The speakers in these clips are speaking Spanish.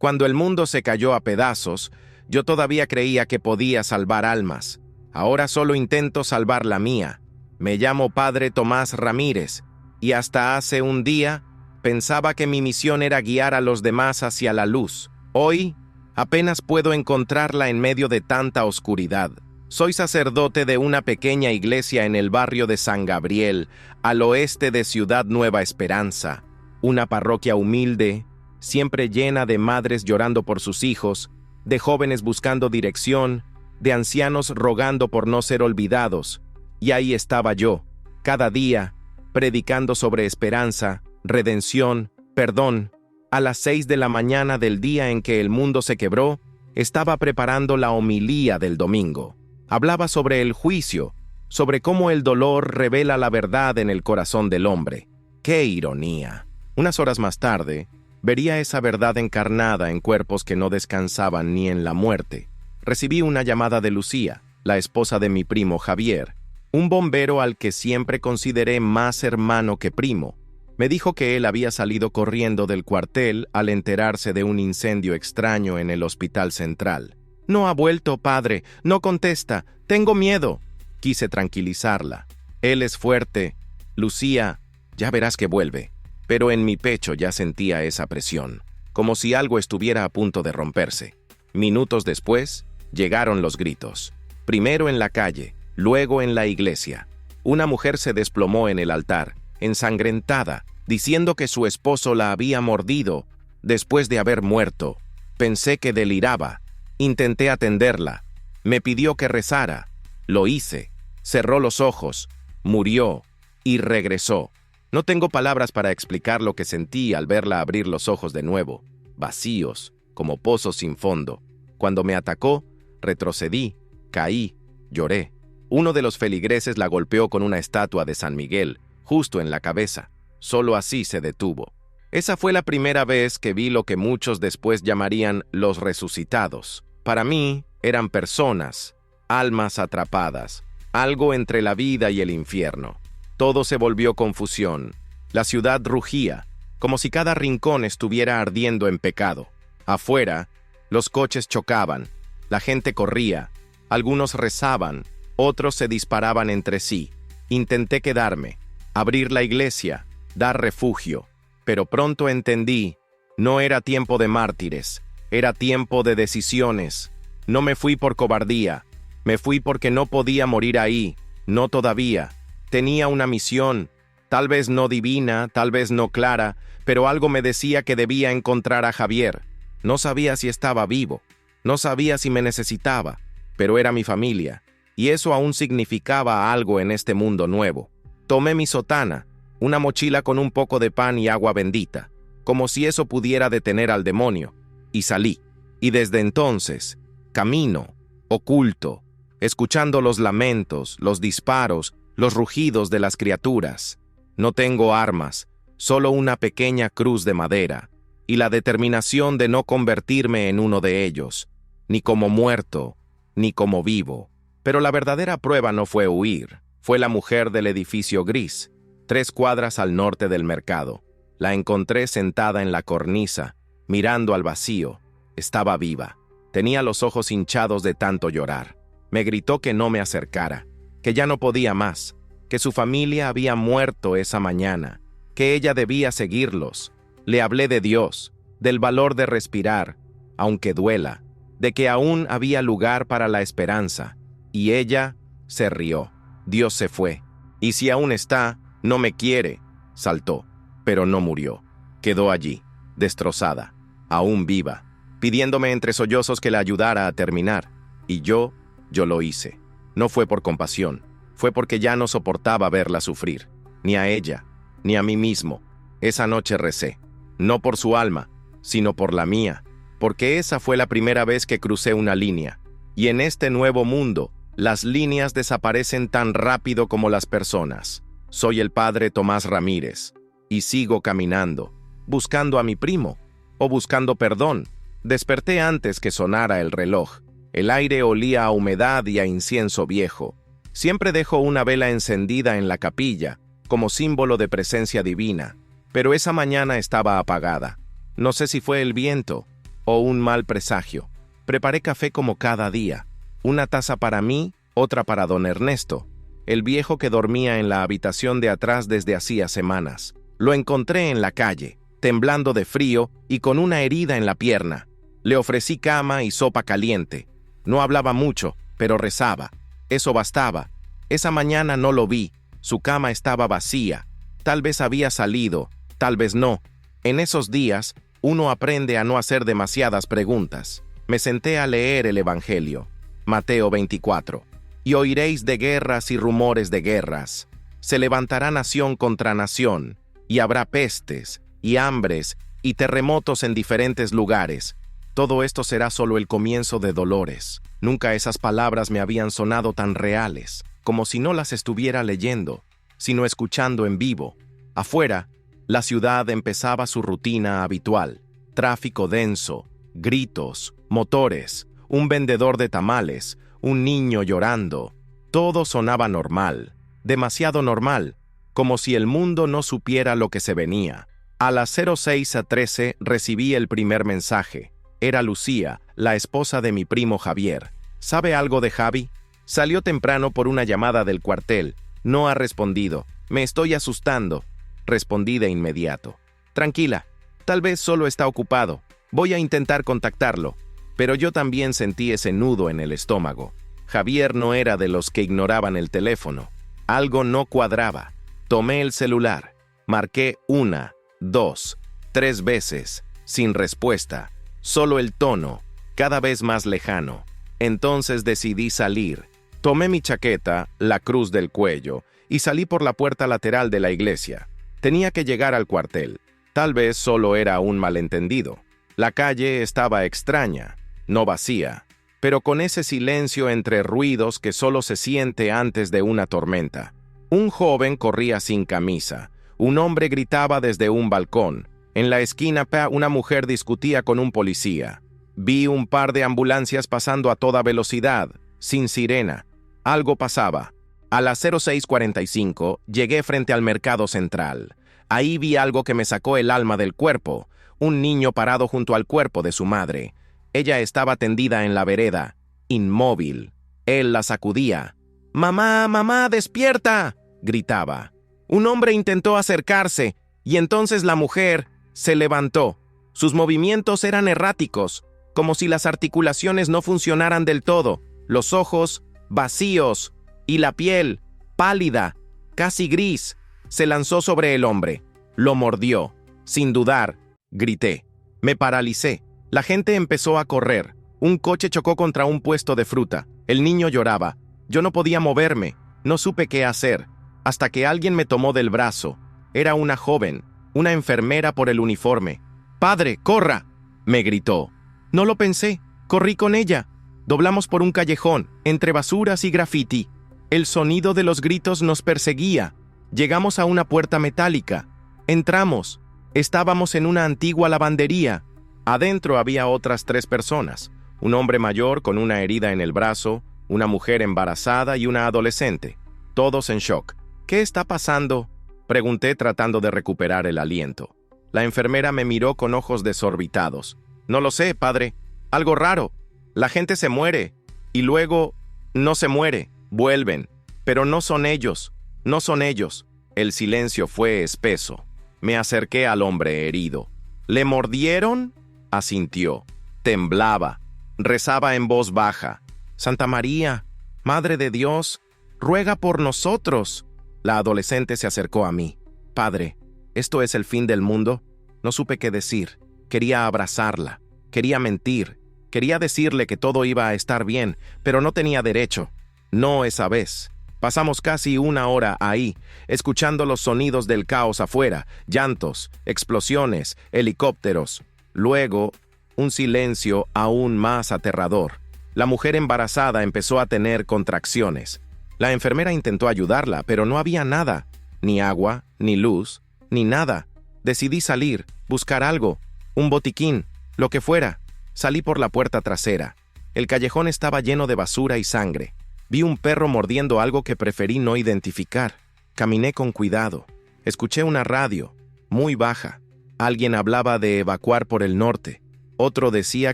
Cuando el mundo se cayó a pedazos, yo todavía creía que podía salvar almas. Ahora solo intento salvar la mía. Me llamo Padre Tomás Ramírez, y hasta hace un día pensaba que mi misión era guiar a los demás hacia la luz. Hoy, apenas puedo encontrarla en medio de tanta oscuridad. Soy sacerdote de una pequeña iglesia en el barrio de San Gabriel, al oeste de Ciudad Nueva Esperanza. Una parroquia humilde, siempre llena de madres llorando por sus hijos, de jóvenes buscando dirección, de ancianos rogando por no ser olvidados. Y ahí estaba yo, cada día, predicando sobre esperanza, redención, perdón. A las 6 de la mañana del día en que el mundo se quebró, estaba preparando la homilía del domingo. Hablaba sobre el juicio, sobre cómo el dolor revela la verdad en el corazón del hombre. ¡Qué ironía! Unas horas más tarde, vería esa verdad encarnada en cuerpos que no descansaban ni en la muerte. Recibí una llamada de Lucía, la esposa de mi primo Javier, un bombero al que siempre consideré más hermano que primo. Me dijo que él había salido corriendo del cuartel al enterarse de un incendio extraño en el hospital central. «No ha vuelto, padre, no contesta, tengo miedo». Quise tranquilizarla. «Él es fuerte. Lucía, ya verás que vuelve». Pero en mi pecho ya sentía esa presión, como si algo estuviera a punto de romperse. Minutos después, llegaron los gritos. Primero en la calle, luego en la iglesia. Una mujer se desplomó en el altar, ensangrentada, diciendo que su esposo la había mordido después de haber muerto. Pensé que deliraba. Intenté atenderla. Me pidió que rezara. Lo hice. Cerró los ojos, murió y regresó. No tengo palabras para explicar lo que sentí al verla abrir los ojos de nuevo, vacíos, como pozos sin fondo. Cuando me atacó, retrocedí, caí, lloré. Uno de los feligreses la golpeó con una estatua de San Miguel, justo en la cabeza. Solo así se detuvo. Esa fue la primera vez que vi lo que muchos después llamarían los resucitados. Para mí, eran personas, almas atrapadas, algo entre la vida y el infierno. Todo se volvió confusión. La ciudad rugía, como si cada rincón estuviera ardiendo en pecado. Afuera, los coches chocaban, la gente corría, algunos rezaban, otros se disparaban entre sí. Intenté quedarme, abrir la iglesia, dar refugio, pero pronto entendí, no era tiempo de mártires, era tiempo de decisiones. No me fui por cobardía, me fui porque no podía morir ahí, no todavía. Tenía una misión, tal vez no divina, tal vez no clara, pero algo me decía que debía encontrar a Javier. No sabía si estaba vivo, no sabía si me necesitaba, pero era mi familia, y eso aún significaba algo en este mundo nuevo. Tomé mi sotana, una mochila con un poco de pan y agua bendita, como si eso pudiera detener al demonio, y salí. Y desde entonces, camino, oculto, escuchando los lamentos, los disparos, los rugidos de las criaturas. No tengo armas, solo una pequeña cruz de madera, y la determinación de no convertirme en uno de ellos, ni como muerto, ni como vivo. Pero la verdadera prueba no fue huir, fue la mujer del edificio gris, 3 cuadras al norte del mercado. La encontré sentada en la cornisa, mirando al vacío. Estaba viva. Tenía los ojos hinchados de tanto llorar. Me gritó que no me acercara, que ya no podía más, que su familia había muerto esa mañana, que ella debía seguirlos. Le hablé de Dios, del valor de respirar, aunque duela, de que aún había lugar para la esperanza, y ella se rió. Dios se fue, y si aún está, no me quiere, saltó, pero no murió. Quedó allí, destrozada, aún viva, pidiéndome entre sollozos que la ayudara a terminar, y yo lo hice. No fue por compasión, fue porque ya no soportaba verla sufrir, ni a ella, ni a mí mismo. Esa noche recé, no por su alma, sino por la mía, porque esa fue la primera vez que crucé una línea, y en este nuevo mundo, las líneas desaparecen tan rápido como las personas. Soy el padre Tomás Ramírez, y sigo caminando, buscando a mi primo, o buscando perdón. Desperté antes que sonara el reloj. El aire olía a humedad y a incienso viejo. Siempre dejo una vela encendida en la capilla, como símbolo de presencia divina, pero esa mañana estaba apagada. No sé si fue el viento, o un mal presagio. Preparé café como cada día. Una taza para mí, otra para don Ernesto, el viejo que dormía en la habitación de atrás desde hacía semanas. Lo encontré en la calle, temblando de frío y con una herida en la pierna. Le ofrecí cama y sopa caliente. No hablaba mucho, pero rezaba. Eso bastaba. Esa mañana no lo vi. Su cama estaba vacía. Tal vez había salido, tal vez no. En esos días, uno aprende a no hacer demasiadas preguntas. Me senté a leer el Evangelio. Mateo 24. Y oiréis de guerras y rumores de guerras. Se levantará nación contra nación, y habrá pestes, y hambres, y terremotos en diferentes lugares. Todo esto será solo el comienzo de dolores. Nunca esas palabras me habían sonado tan reales, como si no las estuviera leyendo, sino escuchando en vivo. Afuera, la ciudad empezaba su rutina habitual. Tráfico denso, gritos, motores, un vendedor de tamales, un niño llorando. Todo sonaba normal, demasiado normal, como si el mundo no supiera lo que se venía. A las 06:13 recibí el primer mensaje. Era Lucía, la esposa de mi primo Javier. ¿Sabe algo de Javi? Salió temprano por una llamada del cuartel. No ha respondido. Me estoy asustando. Respondí de inmediato. Tranquila, tal vez solo está ocupado. Voy a intentar contactarlo. Pero yo también sentí ese nudo en el estómago. Javier no era de los que ignoraban el teléfono. Algo no cuadraba. Tomé el celular. Marqué 1, 2, 3 veces, sin respuesta. Solo el tono, cada vez más lejano. Entonces decidí salir. Tomé mi chaqueta, la cruz del cuello, y salí por la puerta lateral de la iglesia. Tenía que llegar al cuartel. Tal vez solo era un malentendido. La calle estaba extraña, no vacía, pero con ese silencio entre ruidos que solo se siente antes de una tormenta. Un joven corría sin camisa. Un hombre gritaba desde un balcón. En la esquina, una mujer discutía con un policía. Vi un par de ambulancias pasando a toda velocidad, sin sirena. Algo pasaba. A las 06:45 llegué frente al mercado central. Ahí vi algo que me sacó el alma del cuerpo. Un niño parado junto al cuerpo de su madre. Ella estaba tendida en la vereda, inmóvil. Él la sacudía. «¡Mamá, mamá, despierta!», gritaba. Un hombre intentó acercarse, y entonces la mujer se levantó. Sus movimientos eran erráticos, como si las articulaciones no funcionaran del todo. Los ojos vacíos, y la piel pálida, casi gris. Se lanzó sobre el hombre. Lo mordió. Sin dudar, grité. Me paralicé. La gente empezó a correr. Un coche chocó contra un puesto de fruta. El niño lloraba. Yo no podía moverme. No supe qué hacer. Hasta que alguien me tomó del brazo. Era una joven, una enfermera por el uniforme. «¡Padre, corra!», me gritó. No lo pensé. Corrí con ella. Doblamos por un callejón, entre basuras y grafiti. El sonido de los gritos nos perseguía. Llegamos a una puerta metálica. Entramos. Estábamos en una antigua lavandería. Adentro había otras 3 personas. Un hombre mayor con una herida en el brazo, una mujer embarazada y una adolescente. Todos en shock. «¿Qué está pasando?», pregunté tratando de recuperar el aliento. La enfermera me miró con ojos desorbitados. «No lo sé, padre. Algo raro. La gente se muere. Y luego no se muere. Vuelven. Pero no son ellos. No son ellos». El silencio fue espeso. Me acerqué al hombre herido. «¿Le mordieron?», asintió. Temblaba. Rezaba en voz baja. «Santa María, Madre de Dios, ruega por nosotros». La adolescente se acercó a mí. «Padre, ¿esto es el fin del mundo?». No supe qué decir. Quería abrazarla. Quería mentir. Quería decirle que todo iba a estar bien, pero no tenía derecho. No esa vez. Pasamos casi 1 hora ahí, escuchando los sonidos del caos afuera, llantos, explosiones, helicópteros. Luego, un silencio aún más aterrador. La mujer embarazada empezó a tener contracciones. La enfermera intentó ayudarla, pero no había nada. Ni agua, ni luz, ni nada. Decidí salir, buscar algo, un botiquín, lo que fuera. Salí por la puerta trasera. El callejón estaba lleno de basura y sangre. Vi un perro mordiendo algo que preferí no identificar. Caminé con cuidado. Escuché una radio, muy baja. Alguien hablaba de evacuar por el norte. Otro decía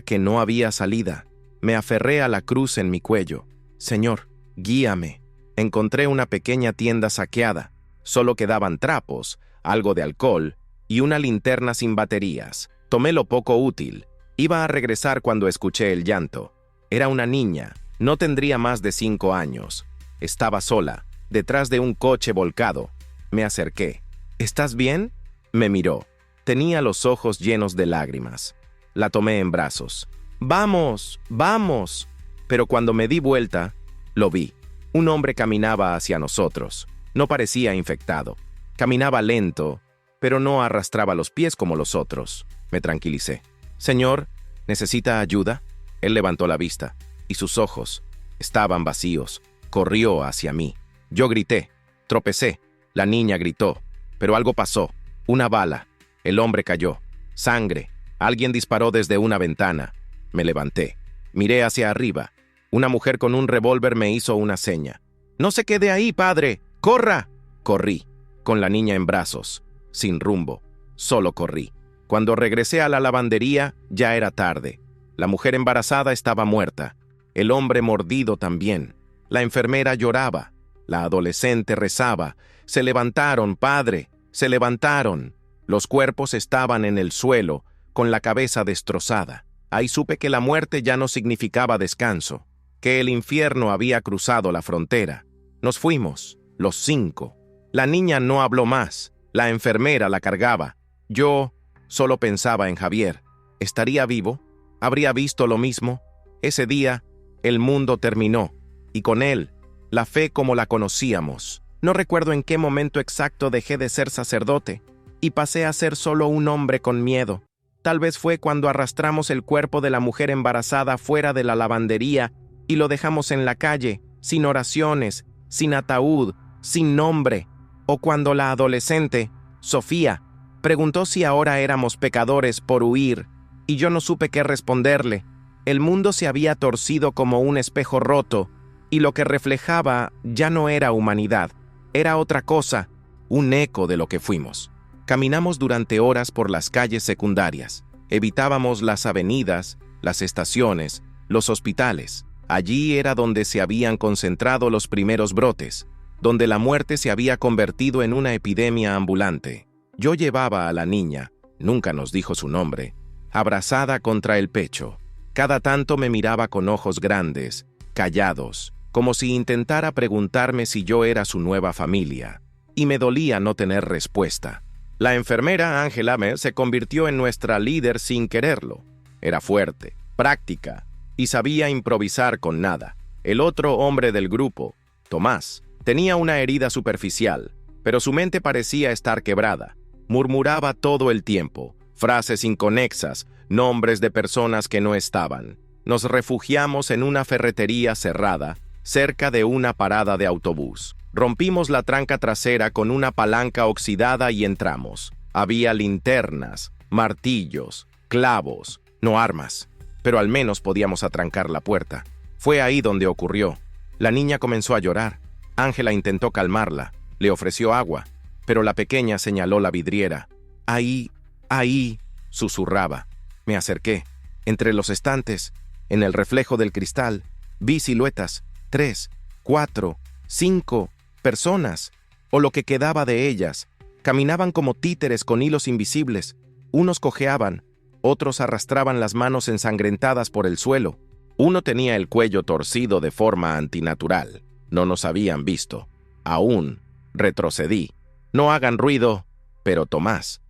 que no había salida. Me aferré a la cruz en mi cuello. Señor, guíame. Encontré una pequeña tienda saqueada. Solo quedaban trapos, algo de alcohol y una linterna sin baterías. Tomé lo poco útil. Iba a regresar cuando escuché el llanto. Era una niña. No tendría más de 5 años. Estaba sola, detrás de un coche volcado. Me acerqué. ¿Estás bien? Me miró. Tenía los ojos llenos de lágrimas. La tomé en brazos. ¡Vamos! ¡Vamos! Pero cuando me di vuelta, lo vi. Un hombre caminaba hacia nosotros. No parecía infectado. Caminaba lento, pero no arrastraba los pies como los otros. Me tranquilicé. Señor, ¿necesita ayuda? Él levantó la vista, y sus ojos estaban vacíos. Corrió hacia mí. Yo grité. Tropecé. La niña gritó. Pero algo pasó. Una bala. El hombre cayó. Sangre. Alguien disparó desde una ventana. Me levanté. Miré hacia arriba. Una mujer con un revólver me hizo una seña. «No se quede ahí, padre. ¡Corra!». Corrí, con la niña en brazos, sin rumbo. Solo corrí. Cuando regresé a la lavandería, ya era tarde. La mujer embarazada estaba muerta. El hombre mordido también. La enfermera lloraba. La adolescente rezaba. «Se levantaron, padre. Se levantaron». Los cuerpos estaban en el suelo, con la cabeza destrozada. Ahí supe que la muerte ya no significaba descanso, que el infierno había cruzado la frontera. Nos fuimos, los 5. La niña no habló más. La enfermera la cargaba. Yo solo pensaba en Javier. ¿Estaría vivo? ¿Habría visto lo mismo? Ese día, el mundo terminó, y con él, la fe como la conocíamos. No recuerdo en qué momento exacto dejé de ser sacerdote, y pasé a ser solo un hombre con miedo. Tal vez fue cuando arrastramos el cuerpo de la mujer embarazada fuera de la lavandería y lo dejamos en la calle, sin oraciones, sin ataúd, sin nombre. O cuando la adolescente, Sofía, preguntó si ahora éramos pecadores por huir, y yo no supe qué responderle. El mundo se había torcido como un espejo roto, y lo que reflejaba ya no era humanidad, era otra cosa, un eco de lo que fuimos. Caminamos durante horas por las calles secundarias. Evitábamos las avenidas, las estaciones, los hospitales. Allí era donde se habían concentrado los primeros brotes, donde la muerte se había convertido en una epidemia ambulante. Yo llevaba a la niña, nunca nos dijo su nombre, abrazada contra el pecho. Cada tanto me miraba con ojos grandes, callados, como si intentara preguntarme si yo era su nueva familia. Y me dolía no tener respuesta. La enfermera Ángela se convirtió en nuestra líder sin quererlo. Era fuerte, práctica, y sabía improvisar con nada. El otro hombre del grupo, Tomás, tenía una herida superficial, pero su mente parecía estar quebrada. Murmuraba todo el tiempo, frases inconexas, nombres de personas que no estaban. Nos refugiamos en una ferretería cerrada, cerca de una parada de autobús. Rompimos la tranca trasera con una palanca oxidada y entramos. Había linternas, martillos, clavos, no armas, pero al menos podíamos atrancar la puerta. Fue ahí donde ocurrió. La niña comenzó a llorar. Ángela intentó calmarla, le ofreció agua, pero la pequeña señaló la vidriera. «Ahí, ahí», susurraba. Me acerqué. Entre los estantes, en el reflejo del cristal, vi siluetas, 3, 4, 5 personas, o lo que quedaba de ellas. Caminaban como títeres con hilos invisibles. Unos cojeaban, otros arrastraban las manos ensangrentadas por el suelo. Uno tenía el cuello torcido de forma antinatural. No nos habían visto. Aún retrocedí. «No hagan ruido». Pero Tomás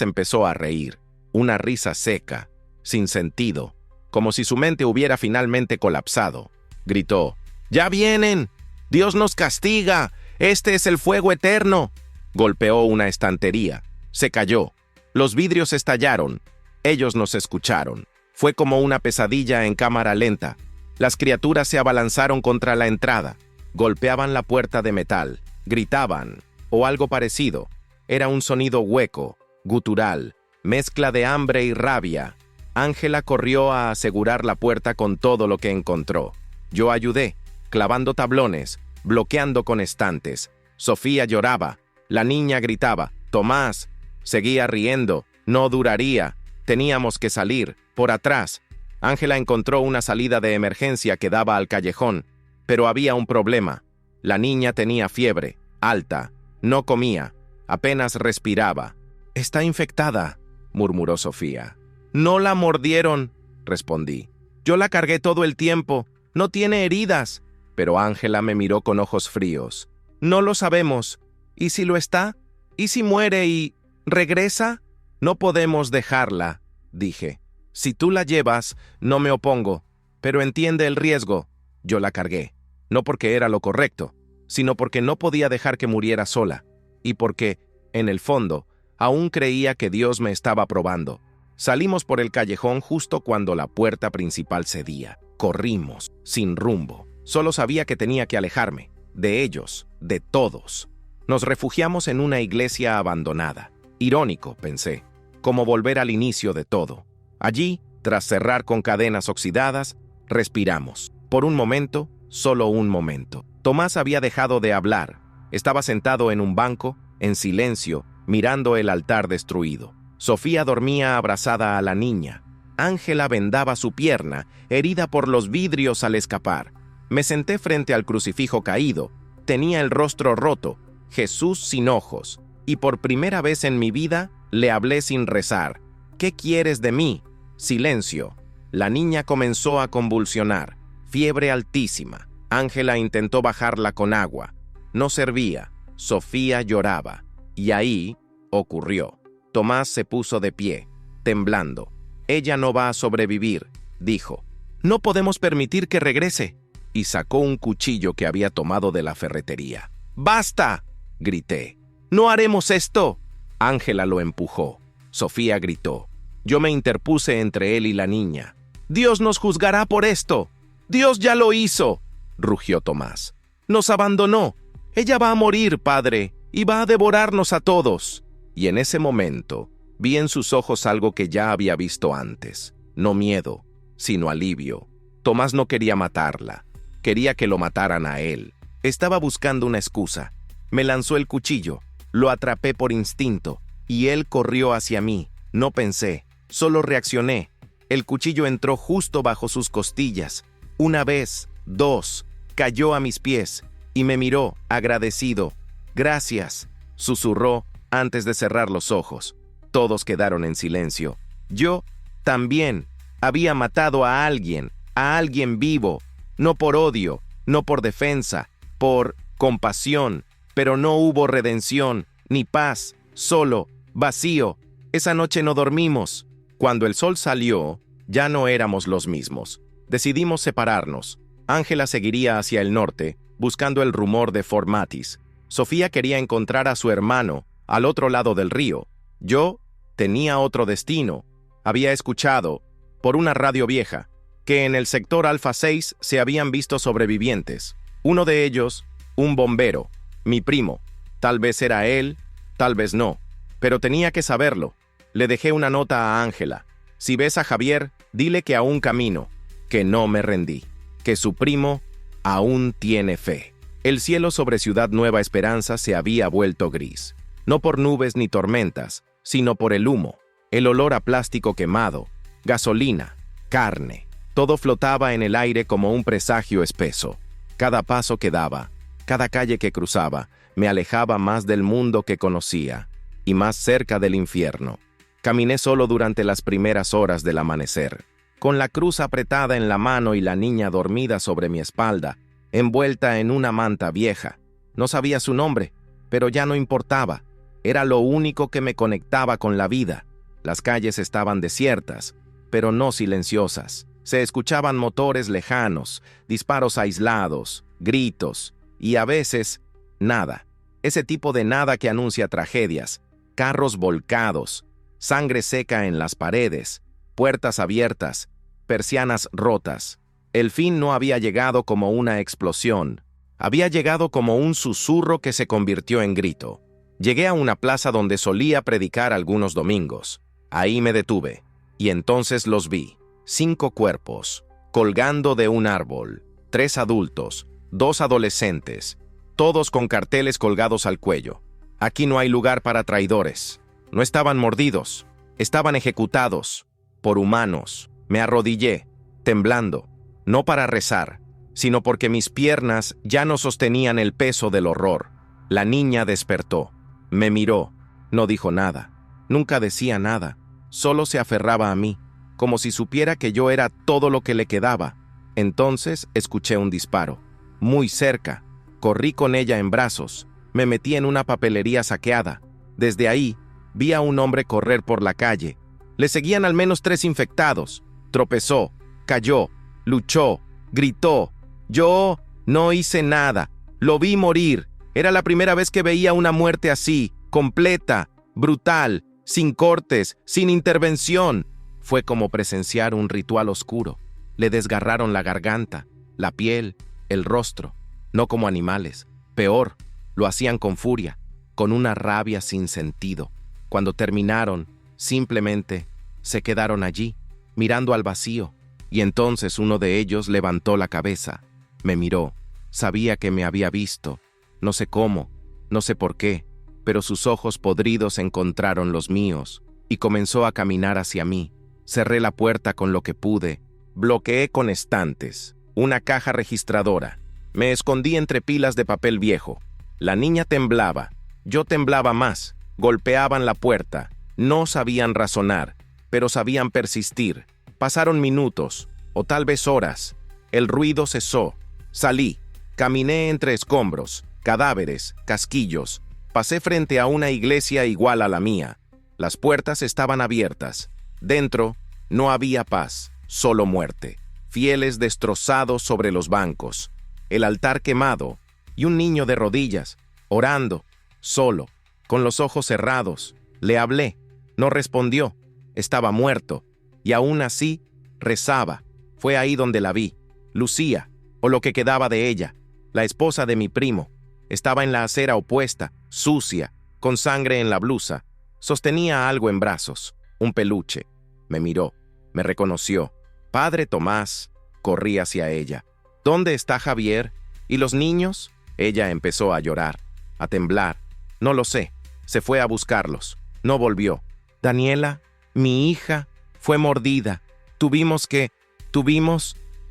empezó a reír. Una risa seca, sin sentido, como si su mente hubiera finalmente colapsado. Gritó: «¡Ya vienen! ¡Dios nos castiga! ¡Este es el fuego eterno!». Golpeó una estantería. Se cayó. Los vidrios estallaron. Ellos nos escucharon. Fue como una pesadilla en cámara lenta. Las criaturas se abalanzaron contra la entrada. Golpeaban la puerta de metal. Gritaban, o algo parecido. Era un sonido hueco, gutural, mezcla de hambre y rabia. Ángela corrió a asegurar la puerta con todo lo que encontró. Yo ayudé, clavando tablones, bloqueando con estantes. Sofía lloraba. La niña gritaba: «Tomás». Seguía riendo. No duraría. Teníamos que salir. Por atrás, Ángela encontró una salida de emergencia que daba al callejón, pero había un problema. La niña tenía fiebre, alta, no comía, apenas respiraba. «Está infectada», murmuró Sofía. «No la mordieron», respondí. «Yo la cargué todo el tiempo, no tiene heridas». Pero Ángela me miró con ojos fríos. «No lo sabemos. ¿Y si lo está? ¿Y si muere y regresa?» «No podemos dejarla», dije. «Si tú la llevas, no me opongo, pero entiende el riesgo». Yo la cargué, no porque era lo correcto, sino porque no podía dejar que muriera sola, y porque, en el fondo, aún creía que Dios me estaba probando. Salimos por el callejón justo cuando la puerta principal cedía. Corrimos, sin rumbo. Solo sabía que tenía que alejarme, de ellos, de todos. Nos refugiamos en una iglesia abandonada. Irónico, pensé, como volver al inicio de todo. Allí, tras cerrar con cadenas oxidadas, respiramos. Por un momento, solo un momento. Tomás había dejado de hablar. Estaba sentado en un banco, en silencio, mirando el altar destruido. Sofía dormía abrazada a la niña. Ángela vendaba su pierna, herida por los vidrios al escapar. Me senté frente al crucifijo caído. Tenía el rostro roto, Jesús sin ojos. Y por primera vez en mi vida, le hablé sin rezar. «¿Qué quieres de mí?» Silencio. La niña comenzó a convulsionar. Fiebre altísima. Ángela intentó bajarla con agua. No servía. Sofía lloraba. Y ahí ocurrió. Tomás se puso de pie, temblando. «Ella no va a sobrevivir», dijo. «No podemos permitir que regrese». Y sacó un cuchillo que había tomado de la ferretería. «¡Basta!», grité. «¡No haremos esto!». Ángela lo empujó. Sofía gritó. Yo me interpuse entre él y la niña. «Dios nos juzgará por esto. Dios ya lo hizo», rugió Tomás. «Nos abandonó. Ella va a morir, padre, y va a devorarnos a todos». Y en ese momento vi en sus ojos algo que ya había visto antes. No miedo, sino alivio. Tomás no quería matarla. Quería que lo mataran a él. Estaba buscando una excusa. Me lanzó el cuchillo. Lo atrapé por instinto. Y él corrió hacia mí. No pensé. Solo reaccioné. El cuchillo entró justo bajo sus costillas. Una vez, dos. Cayó a mis pies. Y me miró, agradecido. «Gracias», susurró antes de cerrar los ojos. Todos quedaron en silencio. Yo también había matado a alguien vivo, no por odio, no por defensa, por compasión, pero no hubo redención, ni paz, solo, vacío. Esa noche no dormimos. Cuando el sol salió, ya no éramos los mismos. Decidimos separarnos. Ángela seguiría hacia el norte, buscando el rumor de Fort Mathis. Sofía quería encontrar a su hermano, al otro lado del río. Yo tenía otro destino. Había escuchado, por una radio vieja, que en el sector Alfa 6 se habían visto sobrevivientes. Uno de ellos, un bombero, mi primo. Tal vez era él, tal vez no. Pero tenía que saberlo. Le dejé una nota a Ángela. «Si ves a Javier, dile que aún camino, que no me rendí, que su primo aún tiene fe». El cielo sobre Ciudad Nueva Esperanza se había vuelto gris. No por nubes ni tormentas, sino por el humo, el olor a plástico quemado, gasolina, carne. Todo flotaba en el aire como un presagio espeso. Cada paso que daba, cada calle que cruzaba, me alejaba más del mundo que conocía y más cerca del infierno. Caminé solo durante las primeras horas del amanecer, con la cruz apretada en la mano y la niña dormida sobre mi espalda, envuelta en una manta vieja. No sabía su nombre, pero ya no importaba. Era lo único que me conectaba con la vida. Las calles estaban desiertas, pero no silenciosas. Se escuchaban motores lejanos, disparos aislados, gritos, y a veces, nada. Ese tipo de nada que anuncia tragedias, carros volcados, sangre seca en las paredes, puertas abiertas, persianas rotas. El fin no había llegado como una explosión, había llegado como un susurro que se convirtió en grito. Llegué a una plaza donde solía predicar algunos domingos. Ahí me detuve, y entonces los vi. 5 cuerpos, colgando de un árbol, 3 adultos, 2 adolescentes, todos con carteles colgados al cuello. «Aquí no hay lugar para traidores». No estaban mordidos, estaban ejecutados. por humanos. Me arrodillé, temblando, no para rezar, sino porque mis piernas ya no sostenían el peso del horror. La niña despertó, me miró, no dijo nada, nunca decía nada, solo se aferraba a mí, como si supiera que yo era todo lo que le quedaba. Entonces escuché un disparo, muy cerca, corrí con ella en brazos, me metí en una papelería saqueada. Desde ahí, vi a un hombre correr por la calle. Le seguían al menos 3 infectados. Tropezó, cayó, luchó, gritó. Yo no hice nada, lo vi morir. Era la primera vez que veía una muerte así, completa, brutal, sin cortes, sin intervención. Fue como presenciar un ritual oscuro. Le desgarraron la garganta, la piel, el rostro, no como animales. Peor, lo hacían con furia, con una rabia sin sentido. Cuando terminaron, simplemente se quedaron allí, mirando al vacío, y entonces uno de ellos levantó la cabeza, me miró, sabía que me había visto, no sé cómo, no sé por qué, pero sus ojos podridos encontraron los míos, y comenzó a caminar hacia mí. Cerré la puerta con lo que pude, bloqueé con estantes, una caja registradora, me escondí entre pilas de papel viejo. La niña temblaba, yo temblaba más, golpeaban la puerta, no sabían razonar, pero sabían persistir. Pasaron minutos, o tal vez horas, el ruido cesó, salí, caminé entre escombros, cadáveres, casquillos, pasé frente a una iglesia igual a la mía. Las puertas estaban abiertas, dentro no había paz, solo muerte, fieles destrozados sobre los bancos, el altar quemado, y un niño de rodillas, orando, solo, con los ojos cerrados. Le hablé, no respondió, estaba muerto, y aún así rezaba. Fue ahí donde la vi. Lucía, o lo que quedaba de ella, la esposa de mi primo, estaba en la acera opuesta, sucia, con sangre en la blusa. Sostenía algo en brazos, un peluche. Me miró, me reconoció. Padre Tomás, corrí hacia ella. ¿Dónde está Javier? ¿Y los niños? Ella empezó a llorar, a temblar. No lo sé. Se fue a buscarlos. No volvió. Daniela, mi hija, fue mordida. Tuvimos...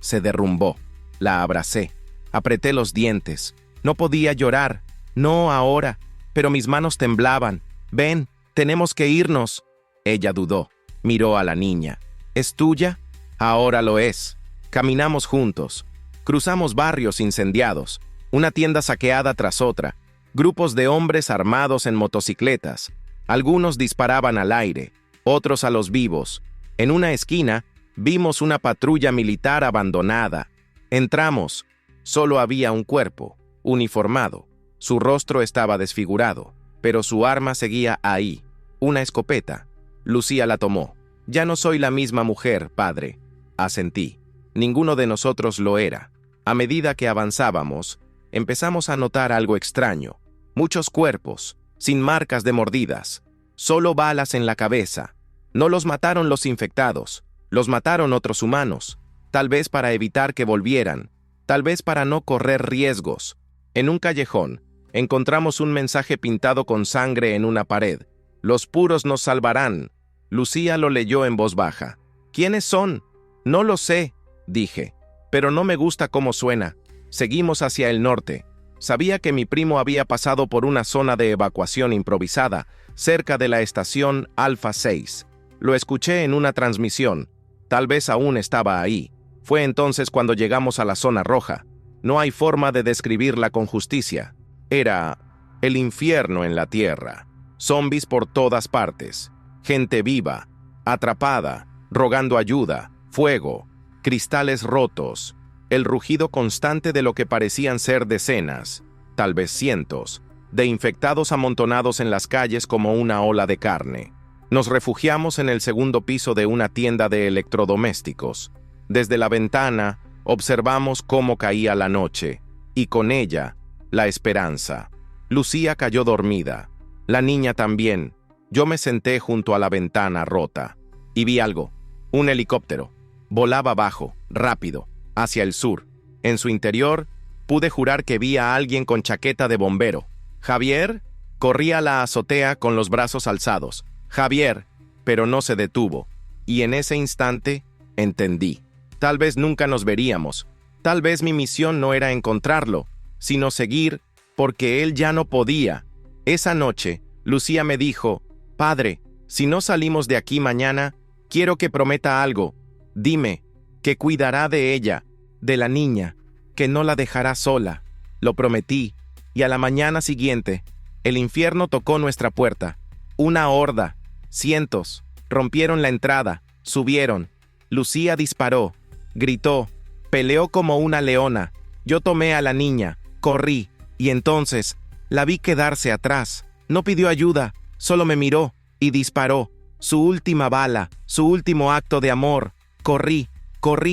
Se derrumbó. La abracé. Apreté los dientes. No podía llorar. No ahora. Pero mis manos temblaban. Ven, tenemos que irnos. Ella dudó. Miró a la niña. ¿Es tuya? Ahora lo es. Caminamos juntos. Cruzamos barrios incendiados. Una tienda saqueada tras otra. Grupos de hombres armados en motocicletas. Algunos disparaban al aire, otros a los vivos. En una esquina, vimos una patrulla militar abandonada. Entramos. Solo había un cuerpo, uniformado. Su rostro estaba desfigurado, pero su arma seguía ahí, una escopeta. Lucía la tomó. Ya no soy la misma mujer, padre. Asentí. Ninguno de nosotros lo era. A medida que avanzábamos, empezamos a notar algo extraño. Muchos cuerpos, sin marcas de mordidas, solo balas en la cabeza. No los mataron los infectados, los mataron otros humanos, tal vez para evitar que volvieran, tal vez para no correr riesgos. En un callejón, encontramos un mensaje pintado con sangre en una pared. Los puros nos salvarán. Lucía lo leyó en voz baja. ¿Quiénes son? No lo sé, dije, pero no me gusta cómo suena. Seguimos hacia el norte. Sabía que mi primo había pasado por una zona de evacuación improvisada, cerca de la estación Alfa 6. Lo escuché en una transmisión. Tal vez aún estaba ahí. Fue entonces cuando llegamos a la zona roja. No hay forma de describirla con justicia. Era el infierno en la tierra. Zombies por todas partes. Gente viva, atrapada, rogando ayuda, fuego, cristales rotos, el rugido constante de lo que parecían ser decenas, tal vez cientos, de infectados amontonados en las calles como una ola de carne. Nos refugiamos en el segundo piso de una tienda de electrodomésticos. Desde la ventana observamos cómo caía la noche, y con ella, la esperanza. Lucía cayó dormida. La niña también. Yo me senté junto a la ventana rota, y vi algo. Un helicóptero. Volaba abajo, rápido, hacia el sur. En su interior, pude jurar que vi a alguien con chaqueta de bombero. ¿Javier? Corrí a la azotea con los brazos alzados. ¡Javier! Pero no se detuvo. Y en ese instante, entendí. Tal vez nunca nos veríamos. Tal vez mi misión no era encontrarlo, sino seguir, porque él ya no podía. Esa noche, Lucía me dijo, «Padre, si no salimos de aquí mañana, quiero que prometa algo. Dime, que cuidará de ella, de la niña, que no la dejará sola». Lo prometí, y a la mañana siguiente, el infierno tocó nuestra puerta. Una horda, cientos, rompieron la entrada, subieron. Lucía disparó, gritó, peleó como una leona. Yo tomé a la niña, corrí, y entonces la vi quedarse atrás. No pidió ayuda, solo me miró y disparó. Su última bala, su último acto de amor. Corrí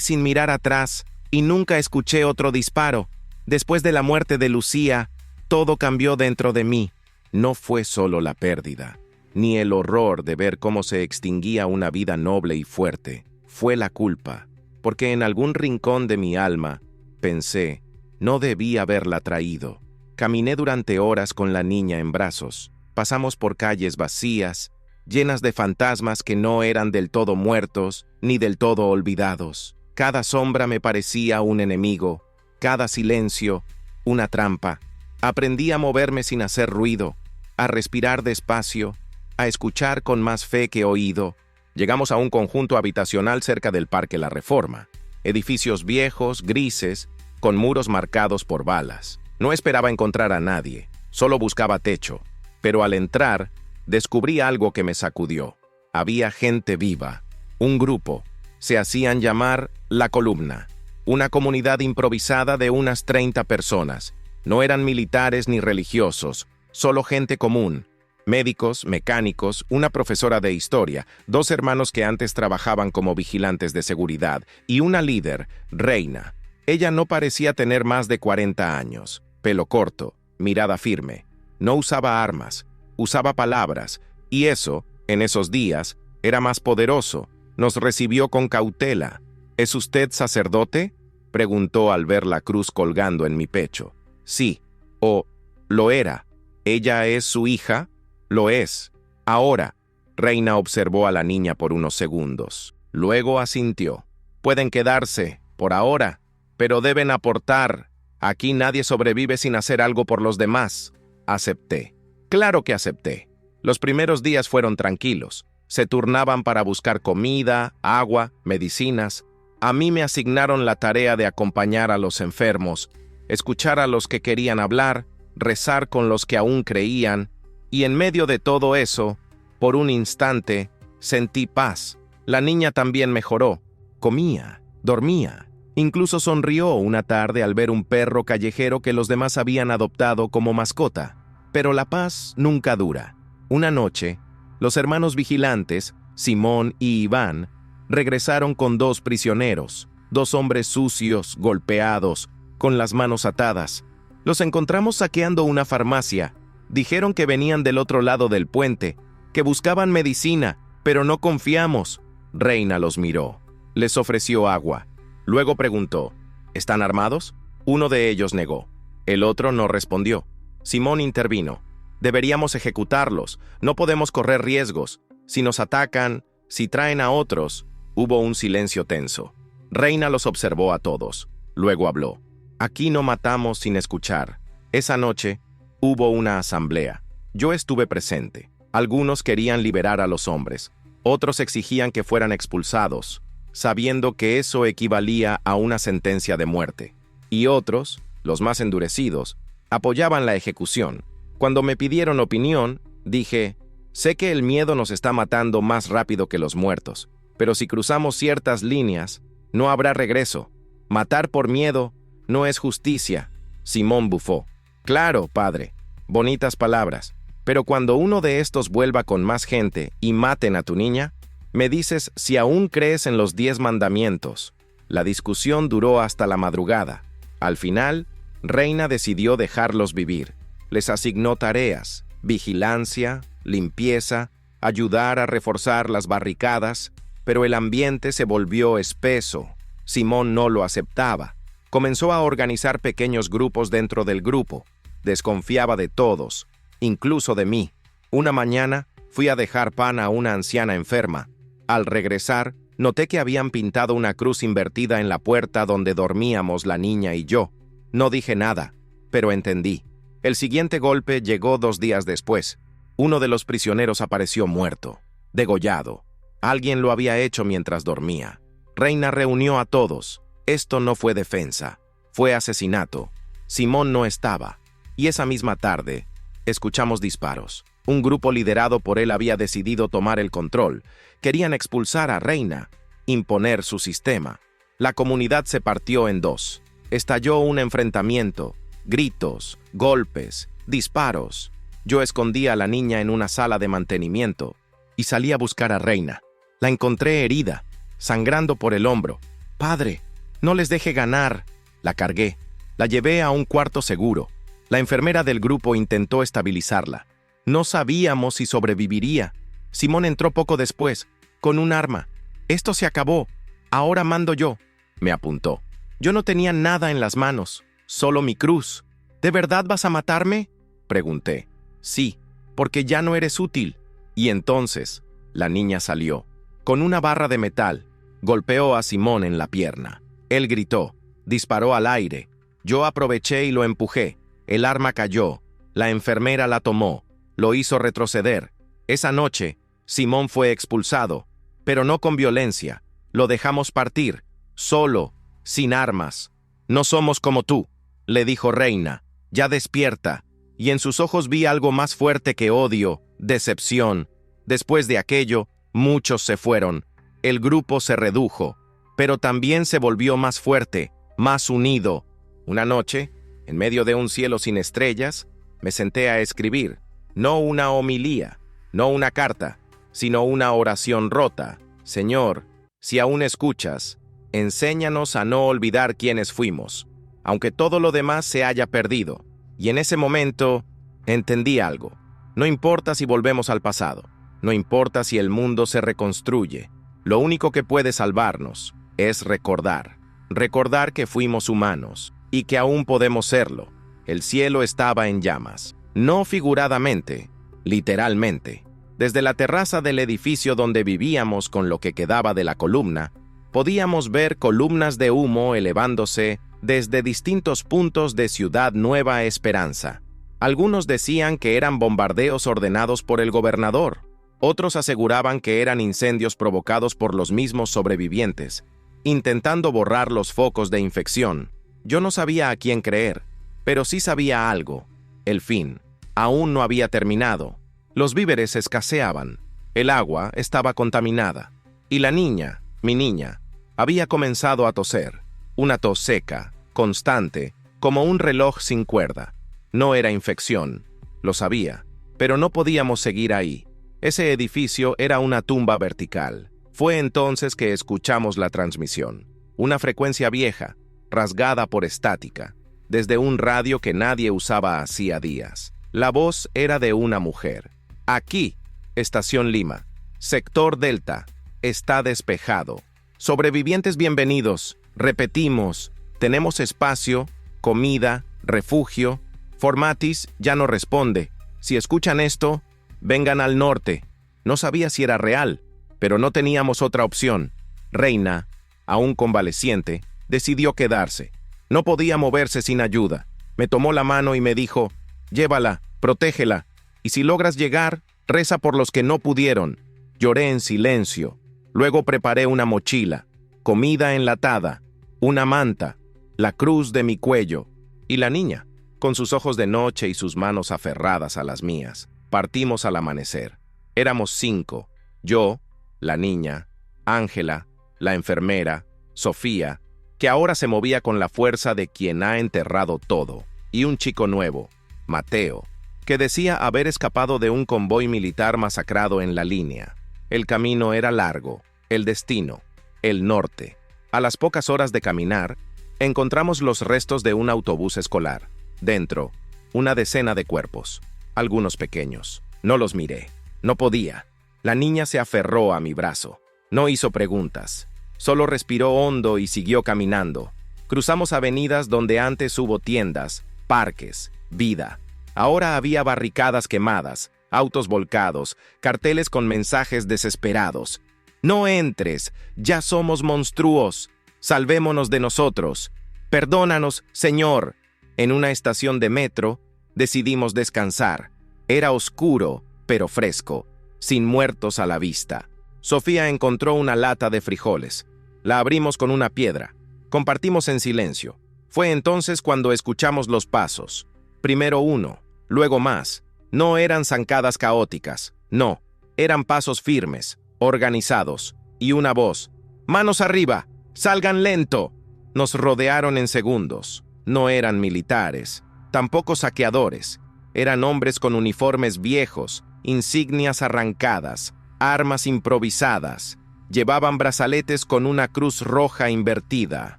sin mirar atrás, y nunca escuché otro disparo. Después de la muerte de Lucía, todo cambió dentro de mí. No fue solo la pérdida, ni el horror de ver cómo se extinguía una vida noble y fuerte. Fue la culpa, porque en algún rincón de mi alma pensé, no debí haberla traído. Caminé durante horas con la niña en brazos. Pasamos por calles vacías, llenas de fantasmas que no eran del todo muertos ni del todo olvidados. Cada sombra me parecía un enemigo, cada silencio, una trampa. Aprendí a moverme sin hacer ruido, a respirar despacio, a escuchar con más fe que oído. Llegamos a un conjunto habitacional cerca del Parque La Reforma. Edificios viejos, grises, con muros marcados por balas. No esperaba encontrar a nadie, solo buscaba techo. Pero al entrar, descubrí algo que me sacudió. Había gente viva, un grupo. Se hacían llamar La Columna, una comunidad improvisada de unas 30 personas. No eran militares ni religiosos, solo gente común. Médicos, mecánicos, una profesora de historia, 2 hermanos que antes trabajaban como vigilantes de seguridad y una líder, Reina. Ella no parecía tener más de 40 años, pelo corto, mirada firme. No usaba armas, usaba palabras, y eso, en esos días, era más poderoso. Nos recibió con cautela. «¿Es usted sacerdote?», preguntó al ver la cruz colgando en mi pecho. «Sí», o «lo era». «¿Ella es su hija?». «Lo es». «Ahora». Reina observó a la niña por unos segundos. Luego asintió. «Pueden quedarse, por ahora, pero deben aportar. Aquí nadie sobrevive sin hacer algo por los demás». Acepté. Claro que acepté. Los primeros días fueron tranquilos. Se turnaban para buscar comida, agua, medicinas. A mí me asignaron la tarea de acompañar a los enfermos, escuchar a los que querían hablar, rezar con los que aún creían, y en medio de todo eso, por un instante, sentí paz. La niña también mejoró. Comía, dormía. Incluso sonrió una tarde al ver un perro callejero que los demás habían adoptado como mascota. Pero la paz nunca dura. Una noche, los hermanos vigilantes, Simón y Iván, regresaron con 2 prisioneros, 2 hombres sucios, golpeados, con las manos atadas. Los encontramos saqueando una farmacia. Dijeron que venían del otro lado del puente, que buscaban medicina, pero no confiamos. Reina los miró. Les ofreció agua. Luego preguntó, ¿están armados? Uno de ellos negó. El otro no respondió. Simón intervino. Deberíamos ejecutarlos. No podemos correr riesgos. Si nos atacan, si traen a otros. Hubo un silencio tenso. Reina los observó a todos. Luego habló. Aquí no matamos sin escuchar. Esa noche hubo una asamblea. Yo estuve presente. Algunos querían liberar a los hombres. Otros exigían que fueran expulsados, sabiendo que eso equivalía a una sentencia de muerte. Y otros, los más endurecidos, apoyaban la ejecución. Cuando me pidieron opinión, dije, sé que el miedo nos está matando más rápido que los muertos, pero si cruzamos ciertas líneas, no habrá regreso. Matar por miedo no es justicia. Simón bufó. Claro, padre, bonitas palabras, pero cuando uno de estos vuelva con más gente y maten a tu niña, me dices si aún crees en los 10 mandamientos. La discusión duró hasta la madrugada. Al final, Reina decidió dejarlos vivir. Les asignó tareas, vigilancia, limpieza, ayudar a reforzar las barricadas, pero el ambiente se volvió espeso. Simón no lo aceptaba. Comenzó a organizar pequeños grupos dentro del grupo. Desconfiaba de todos, incluso de mí. Una mañana fui a dejar pan a una anciana enferma. Al regresar, noté que habían pintado una cruz invertida en la puerta donde dormíamos la niña y yo. No dije nada, pero entendí. El siguiente golpe llegó 2 días después. Uno de los prisioneros apareció muerto, degollado. Alguien lo había hecho mientras dormía. Reina reunió a todos. Esto no fue defensa, fue asesinato. Simón no estaba. Y esa misma tarde, escuchamos disparos. Un grupo liderado por él había decidido tomar el control. Querían expulsar a Reina, imponer su sistema. La comunidad se partió en 2. Estalló un enfrentamiento, gritos, golpes, disparos. Yo escondí a la niña en una sala de mantenimiento y salí a buscar a Reina. La encontré herida, sangrando por el hombro. «Padre, no les deje ganar». La cargué. La llevé a un cuarto seguro. La enfermera del grupo intentó estabilizarla. No sabíamos si sobreviviría. Simón entró poco después, con un arma. «Esto se acabó. Ahora mando yo», me apuntó. Yo no tenía nada en las manos, solo mi cruz. «¿De verdad vas a matarme?», pregunté. «Sí, porque ya no eres útil». Y entonces, la niña salió. Con una barra de metal, golpeó a Simón en la pierna. Él gritó, disparó al aire. Yo aproveché y lo empujé. El arma cayó. La enfermera la tomó. Lo hizo retroceder. Esa noche, Simón fue expulsado, pero no con violencia. Lo dejamos partir, solo, sin armas. «No somos como tú», le dijo Reina. «Ya despierta». Y en sus ojos vi algo más fuerte que odio, decepción. Después de aquello, muchos se fueron. El grupo se redujo, pero también se volvió más fuerte, más unido. Una noche, en medio de un cielo sin estrellas, me senté a escribir. No una homilía, no una carta, sino una oración rota. «Señor, si aún escuchas, enséñanos a no olvidar quiénes fuimos, aunque todo lo demás se haya perdido». Y en ese momento, entendí algo. No importa si volvemos al pasado, no importa si el mundo se reconstruye, lo único que puede salvarnos es recordar. Recordar que fuimos humanos y que aún podemos serlo. El cielo estaba en llamas, no figuradamente, literalmente. Desde la terraza del edificio donde vivíamos con lo que quedaba de la columna, podíamos ver columnas de humo elevándose desde distintos puntos de Ciudad Nueva Esperanza. Algunos decían que eran bombardeos ordenados por el gobernador. Otros aseguraban que eran incendios provocados por los mismos sobrevivientes, intentando borrar los focos de infección. Yo no sabía a quién creer, pero sí sabía algo. El fin aún no había terminado. Los víveres escaseaban. El agua estaba contaminada. Y la niña, mi niña, había comenzado a toser. Una tos seca, constante, como un reloj sin cuerda. No era infección, lo sabía, pero no podíamos seguir ahí. Ese edificio era una tumba vertical. Fue entonces que escuchamos la transmisión. Una frecuencia vieja, rasgada por estática, desde un radio que nadie usaba hacía días. La voz era de una mujer. «Aquí, Estación Lima, Sector Delta, está despejado. Sobrevivientes bienvenidos. Repetimos, tenemos espacio, comida, refugio. Formatis ya no responde. Si escuchan esto, vengan al norte». No sabía si era real, pero no teníamos otra opción. Reina, aún convaleciente, decidió quedarse. No podía moverse sin ayuda. Me tomó la mano y me dijo, «Llévala, protégela, y si logras llegar, reza por los que no pudieron». Lloré en silencio. Luego preparé una mochila, comida enlatada, una manta, la cruz de mi cuello y la niña, con sus ojos de noche y sus manos aferradas a las mías. Partimos al amanecer. Éramos 5, yo, la niña, Ángela, la enfermera, Sofía, que ahora se movía con la fuerza de quien ha enterrado todo, y un chico nuevo, Mateo, que decía haber escapado de un convoy militar masacrado en la línea. El camino era largo, el destino, el norte. A las pocas horas de caminar, encontramos los restos de un autobús escolar. Dentro, una decena de cuerpos, algunos pequeños. No los miré, no podía. La niña se aferró a mi brazo. No hizo preguntas, solo respiró hondo y siguió caminando. Cruzamos avenidas donde antes hubo tiendas, parques, vida. Ahora había barricadas quemadas, autos volcados, carteles con mensajes desesperados. No entres, ya somos monstruos. Salvémonos de nosotros. Perdónanos, Señor. En una estación de metro, decidimos descansar. Era oscuro, pero fresco, sin muertos a la vista. Sofía encontró una lata de frijoles. La abrimos con una piedra. Compartimos en silencio. Fue entonces cuando escuchamos los pasos. Primero uno, luego más. No eran zancadas caóticas, no. Eran pasos firmes, organizados, y una voz. ¡Manos arriba! ¡Salgan lento! Nos rodearon en segundos. No eran militares, tampoco saqueadores. Eran hombres con uniformes viejos, insignias arrancadas, armas improvisadas. Llevaban brazaletes con una cruz roja invertida.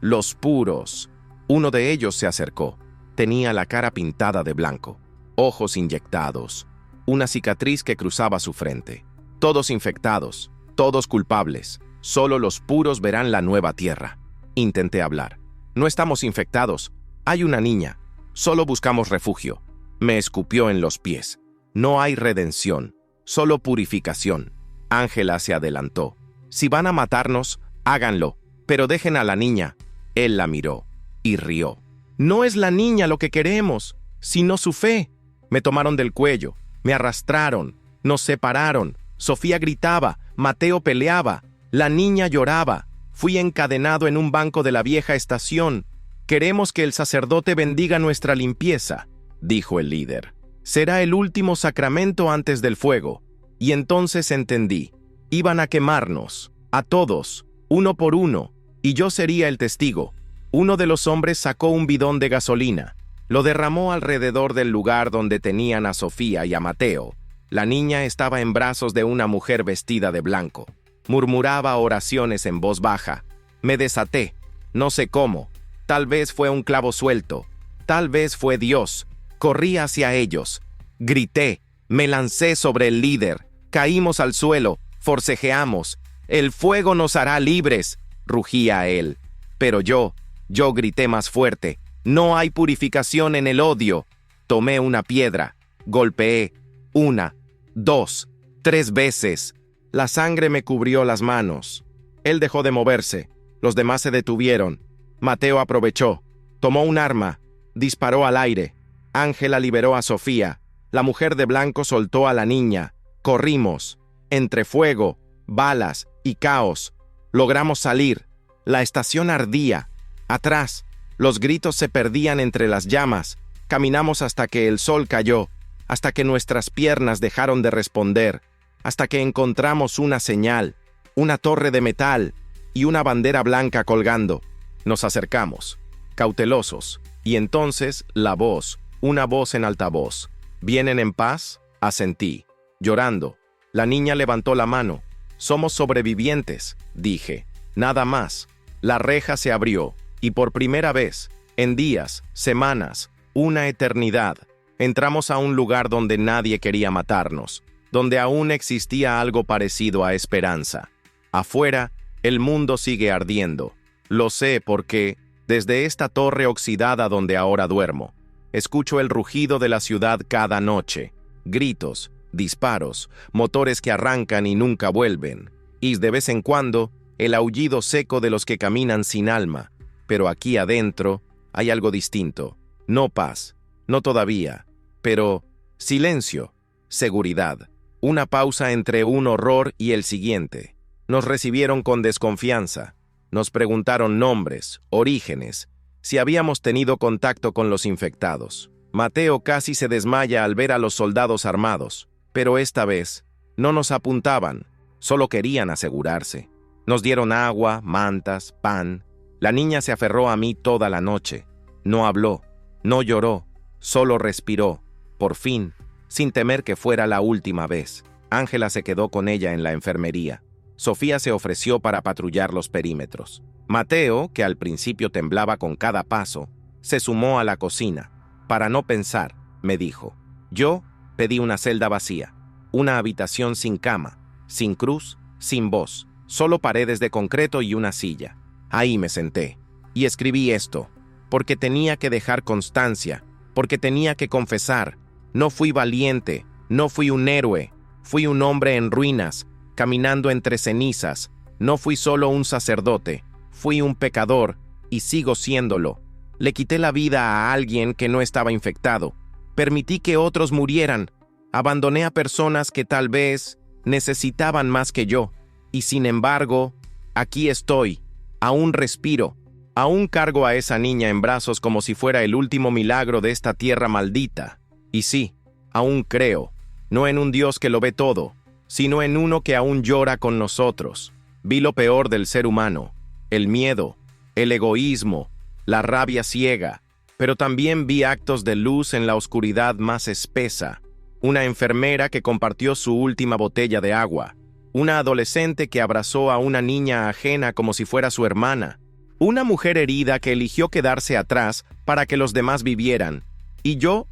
Los puros. Uno de ellos se acercó. Tenía la cara pintada de blanco, ojos inyectados, una cicatriz que cruzaba su frente. Todos infectados, todos culpables. Solo los puros verán la nueva tierra. Intenté hablar. No estamos infectados. Hay una niña. Solo buscamos refugio. Me escupió en los pies. No hay redención, solo purificación. Ángela se adelantó. Si van a matarnos, háganlo, pero dejen a la niña. Él la miró y rió. No es la niña lo que queremos, sino su fe. Me tomaron del cuello, me arrastraron, nos separaron. Sofía gritaba, Mateo peleaba, la niña lloraba. Fui encadenado en un banco de la vieja estación. Queremos que el sacerdote bendiga nuestra limpieza, dijo el líder. Será el último sacramento antes del fuego. Y entonces entendí. Iban a quemarnos, a todos, uno por uno, y yo sería el testigo. Uno de los hombres sacó un bidón de gasolina. Lo derramó alrededor del lugar donde tenían a Sofía y a Mateo. La niña estaba en brazos de una mujer vestida de blanco. Murmuraba oraciones en voz baja. Me desaté. No sé cómo. Tal vez fue un clavo suelto. Tal vez fue Dios. Corrí hacia ellos. Grité. Me lancé sobre el líder. Caímos al suelo. Forcejeamos. El fuego nos hará libres, rugía él. Pero yo grité más fuerte. No hay purificación en el odio. Tomé una piedra. Golpeé. 1, 2, 3 veces. La sangre me cubrió las manos. Él dejó de moverse. Los demás se detuvieron. Mateo aprovechó. Tomó un arma. Disparó al aire. Ángela liberó a Sofía. La mujer de blanco soltó a la niña. Corrimos. Entre fuego, balas y caos. Logramos salir. La estación ardía. Atrás, los gritos se perdían entre las llamas. Caminamos hasta que el sol cayó, hasta que nuestras piernas dejaron de responder, hasta que encontramos una señal, una torre de metal y una bandera blanca colgando. Nos acercamos, cautelosos, y entonces la voz, una voz en altavoz. ¿Vienen en paz? Asentí, llorando. La niña levantó la mano. Somos sobrevivientes, dije. Nada más. La reja se abrió, y por primera vez, en días, semanas, una eternidad, entramos a un lugar donde nadie quería matarnos, donde aún existía algo parecido a esperanza. Afuera, el mundo sigue ardiendo. Lo sé porque, desde esta torre oxidada donde ahora duermo, escucho el rugido de la ciudad cada noche, gritos, disparos, motores que arrancan y nunca vuelven, y de vez en cuando, el aullido seco de los que caminan sin alma. Pero aquí adentro hay algo distinto. No paz, no todavía, pero silencio, seguridad. Una pausa entre un horror y el siguiente. Nos recibieron con desconfianza. Nos preguntaron nombres, orígenes, si habíamos tenido contacto con los infectados. Mateo casi se desmaya al ver a los soldados armados, pero esta vez no nos apuntaban, solo querían asegurarse. Nos dieron agua, mantas, pan. La niña se aferró a mí toda la noche. No habló, no lloró, solo respiró. Por fin, sin temer que fuera la última vez, Ángela se quedó con ella en la enfermería. Sofía se ofreció para patrullar los perímetros. Mateo, que al principio temblaba con cada paso, se sumó a la cocina. Para no pensar, me dijo. Yo pedí una celda vacía, una habitación sin cama, sin cruz, sin voz, solo paredes de concreto y una silla. Ahí me senté y escribí esto, porque tenía que dejar constancia, porque tenía que confesar. No fui valiente, no fui un héroe, fui un hombre en ruinas, caminando entre cenizas. No fui solo un sacerdote, fui un pecador y sigo siéndolo. Le quité la vida a alguien que no estaba infectado. Permití que otros murieran. Abandoné a personas que tal vez necesitaban más que yo. Y sin embargo, aquí estoy. Aún respiro. Aún cargo a esa niña en brazos como si fuera el último milagro de esta tierra maldita. Y sí, aún creo. No en un Dios que lo ve todo, sino en uno que aún llora con nosotros. Vi lo peor del ser humano. El miedo, el egoísmo, la rabia ciega, pero también vi actos de luz en la oscuridad más espesa. Una enfermera que compartió su última botella de agua. Una adolescente que abrazó a una niña ajena como si fuera su hermana. Una mujer herida que eligió quedarse atrás para que los demás vivieran. Y yo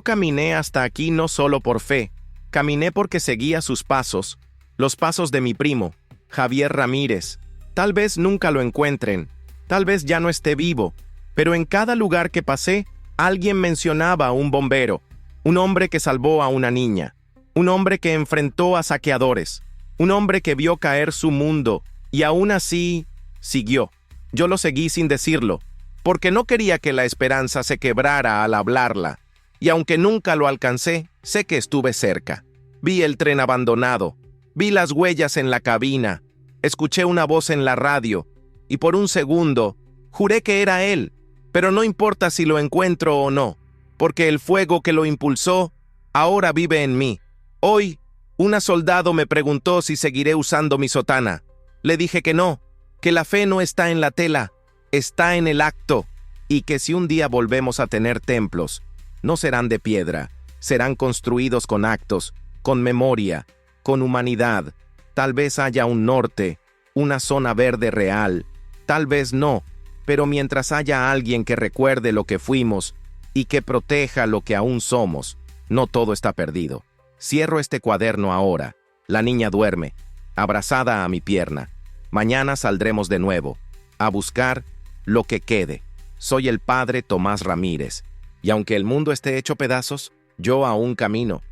caminé hasta aquí no solo por fe, caminé porque seguía sus pasos, los pasos de mi primo, Javier Ramírez. Tal vez nunca lo encuentren, tal vez ya no esté vivo, pero en cada lugar que pasé, alguien mencionaba a un bombero, un hombre que salvó a una niña, un hombre que enfrentó a saqueadores, un hombre que vio caer su mundo y aún así siguió. Yo lo seguí sin decirlo, porque no quería que la esperanza se quebrara al hablarla, y aunque nunca lo alcancé, sé que estuve cerca. Vi el tren abandonado, vi las huellas en la cabina, escuché una voz en la radio, y por un segundo juré que era él, pero no importa si lo encuentro o no, porque el fuego que lo impulsó ahora vive en mí. Hoy, una soldado me preguntó si seguiré usando mi sotana. Le dije que no, que la fe no está en la tela, está en el acto, y que si un día volvemos a tener templos, no serán de piedra, serán construidos con actos, con memoria, con humanidad. Tal vez haya un norte, una zona verde real, tal vez no, pero mientras haya alguien que recuerde lo que fuimos y que proteja lo que aún somos, no todo está perdido. Cierro este cuaderno ahora. La niña duerme, abrazada a mi pierna. Mañana saldremos de nuevo, a buscar lo que quede. Soy el padre Tomás Ramírez, y aunque el mundo esté hecho pedazos, yo aún camino.